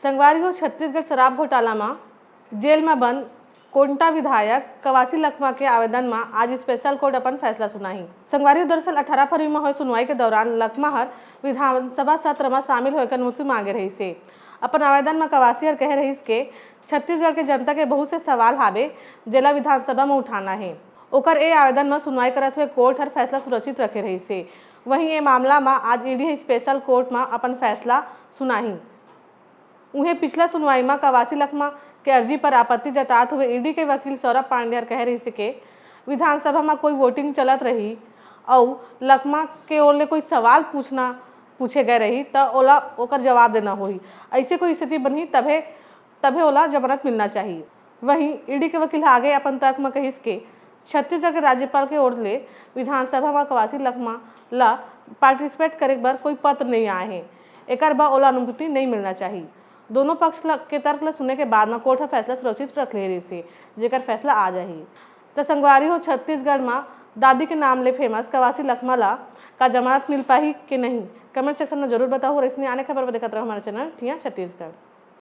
संगवारी हो छत्तीसगढ़ शराब घोटाला में जेल में बंद कोंटा विधायक कवासी लखमा के आवेदन में आज स्पेशल कोर्ट अपन फैसला सुनाई। संगवारी दरअसल 18 फरवरी में हुए सुनवाई के दौरान लखमा हर विधानसभा सत्र में शामिल होकर अनुमति मांगे रही से। अपन आवेदन में कवासी हर कह रही के छत्तीसगढ़ के जनता के बहुत से सवाल हावे जेला विधानसभा में उठाना है। ओकर ए आवेदन में सुनवाई करत हुए कोर्ट हर फैसला सुरक्षित रखे रही से। वहीं ए मामला में आज ईडी स्पेशल कोर्ट में अपन फैसला सुनाही। उन्हें पिछला सुनवाई में कवासी लखमा के अर्जी पर आपत्ति जतात हुए ईडी के वकील सौरभ पांडे कह रही से के विधानसभा में कोई वोटिंग चलत रही और लखमा के ओर कोई सवाल पूछे गए रही तो ओला ओकर जवाब देना होई। ऐसे कोई स्थिति बनी तभे ओला जमानत मिलना चाहिए। वहीं ईडी के वकील आगे अपन तर्क में कहिस के छत्तीसगढ़ के राज्यपाल के ओर ले विधानसभा में कवासी लखमा ला पार्टिसिपेट करे बर कोई पत्र नहीं आए हैं, एकर बा ओला अनुमति नहीं मिलना चाहिए। दोनों पक्ष के तर्क ला सुने के बाद में कोर्ट फैसला सुरक्षित रख ले रही से जेकर फैसला आ जाही। तो संगवारी हो छत्तीसगढ़ में दादी के नाम ले फेमस कवासी लखमा ला का जमानत मिल पाही कि नहीं, कमेंट सेक्शन में जरूर बताओ। और इसने आने खबर पर देखते रहो हमारे चैनल ठिया छत्तीसगढ़।